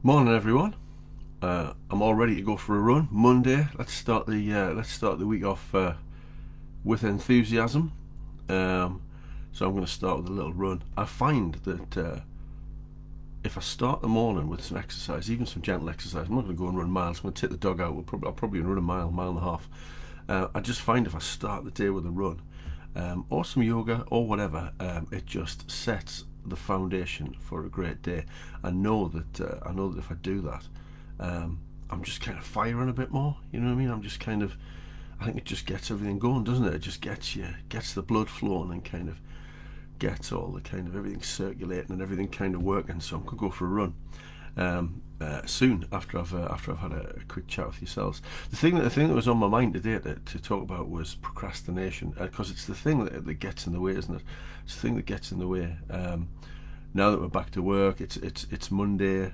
Morning, everyone. I'm all ready to go for a run. Monday. Let's start the week off with enthusiasm. So I'm going to start with a little run. I find that if I start the morning with some exercise, even some gentle exercise, I'm not going to go and run miles. I'm going to take the dog out. I'll probably run a mile, mile and a half. I just find if I start the day with a run, or some yoga or whatever, it just sets the foundation for a great day. I know that if I do that, I'm just kind of firing a bit more. You know what I mean? I think it just gets everything going, doesn't it? It just gets the blood flowing and kind of gets all the kind of everything circulating and everything kind of working. So I'm gonna go for a run soon after I've had a quick chat with yourselves. The thing that was on my mind today to talk about was procrastination, because it's the thing that gets in the way, isn't it? It's the thing that gets in the way. Now that we're back to work, it's Monday.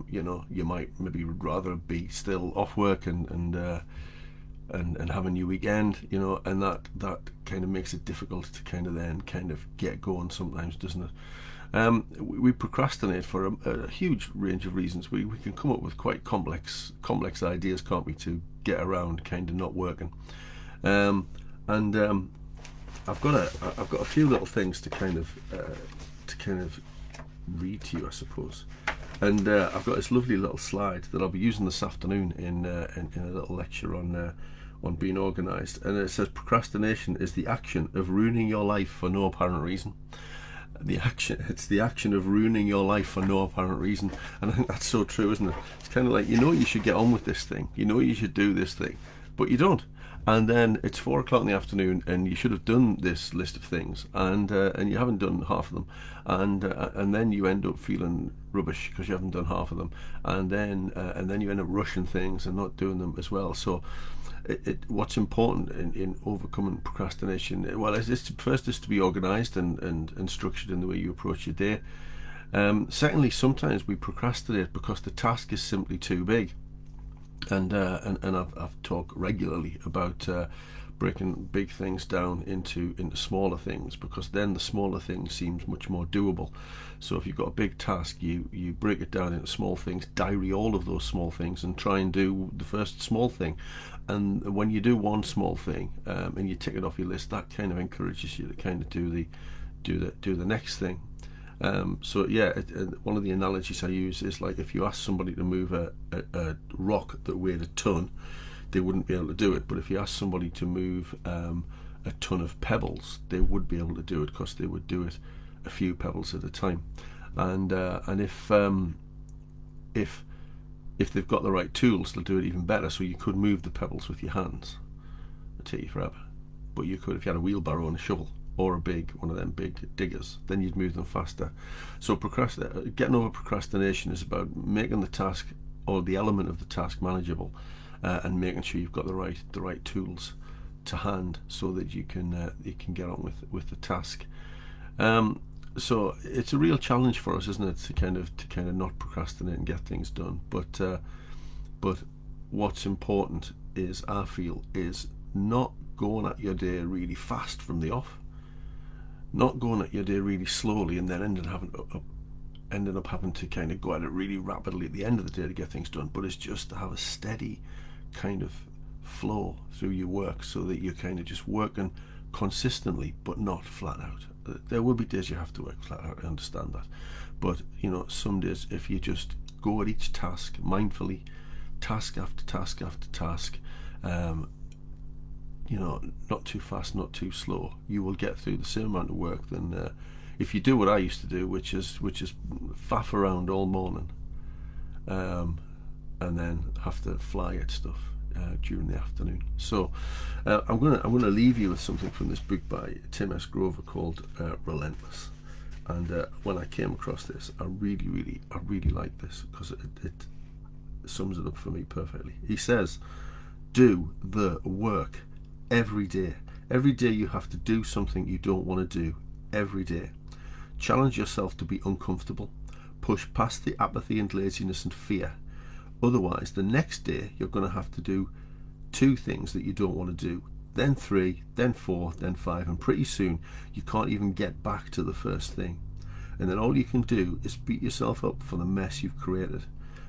You might maybe rather be still off work and having your weekend, and that kind of makes it difficult to kind of then kind of get going sometimes, doesn't it? We procrastinate for a huge range of reasons. We can come up with quite complex ideas, can't we, to get around kind of not working. And I've got a few little things to kind of read to you, I suppose. And I've got this lovely little slide that I'll be using this afternoon in a little lecture on being organised. And it says procrastination is the action of ruining your life for no apparent reason. It's the action of ruining your life for no apparent reason. And I think that's so true, isn't it? It's kind of like, you should get on with this thing, you should do this thing, but you don't. And then it's 4 o'clock in the afternoon, and you should have done this list of things, and you haven't done half of them, and then you end up feeling rubbish because you haven't done half of them, and then you end up rushing things and not doing them as well. So, what's important in overcoming procrastination? Well, first is to be organised and structured in the way you approach your day. Secondly, sometimes we procrastinate because the task is simply too big. And I've talked regularly about breaking big things down into smaller things, because then the smaller thing seems much more doable. So if you've got a big task, you break it down into small things, diary all of those small things, and try and do the first small thing. And when you do one small thing and you tick it off your list, that kind of encourages you to kind of do the next thing. One of the analogies I use is like if you ask somebody to move a rock that weighed a ton, they wouldn't be able to do it. But if you ask somebody to move a ton of pebbles, they would be able to do it, because they would do it a few pebbles at a time. And if they've got the right tools, they'll do it even better. So you could move the pebbles with your hands. It'd take you forever, but you could if you had a wheelbarrow and a shovel, or one of them big diggers, then you'd move them faster. So getting over procrastination is about making the task, or the element of the task, manageable, and making sure you've got the right tools to hand so that you can get on with the task. So it's a real challenge for us, isn't it, to kind of not procrastinate and get things done. But what's important is, I feel, is not going at your day really fast from the off. Not going at your day really slowly and then ending up having to kind of go at it really rapidly at the end of the day to get things done, but it's just to have a steady kind of flow through your work, so that you're kind of just working consistently but not flat out. There will be days you have to work flat out, I understand that, but some days, if you just go at each task mindfully, task after task after task, not too fast, not too slow, you will get through the same amount of work than if you do what I used to do, which is faff around all morning, and then have to fly at stuff during the afternoon. So I'm gonna leave you with something from this book by Tim S. Grover called Relentless. And when I came across this, I really like this, because it sums it up for me perfectly. He says, do the work every day. Every day you have to do something you don't want to do. Every day. Challenge yourself to be uncomfortable. Push past the apathy and laziness and fear. Otherwise, the next day you're going to have to do 2 things that you don't want to do, then 3, then 4, then 5, and pretty soon you can't even get back to the first thing. And then all you can do is beat yourself up for the mess you've created.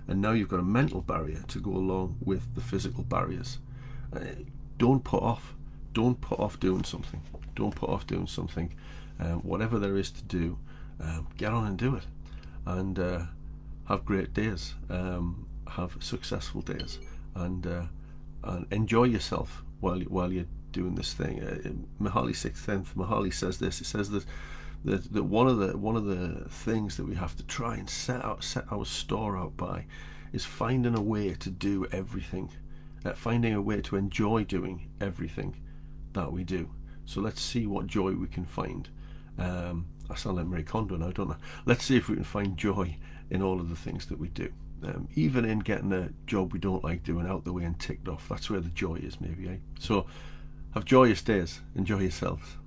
and now you've got a mental barrier to go along with the physical barriers. Don't put off. Don't put off doing something. Don't put off doing something. Whatever there is to do, get on and do it, and have great days. Have successful days, and enjoy yourself while you're doing this thing. Mihaly Csikszentmihalyi says this. He says that one of the things that we have to try and set our store out by is finding a way to do everything, finding a way to enjoy doing everything that we do. So let's see what joy we can find. I sound like Marie Kondo now, don't I? Let's see if we can find joy in all of the things that we do. Even in getting a job we don't like doing out the way and ticked off. That's where the joy is, maybe. So have joyous days. Enjoy yourselves.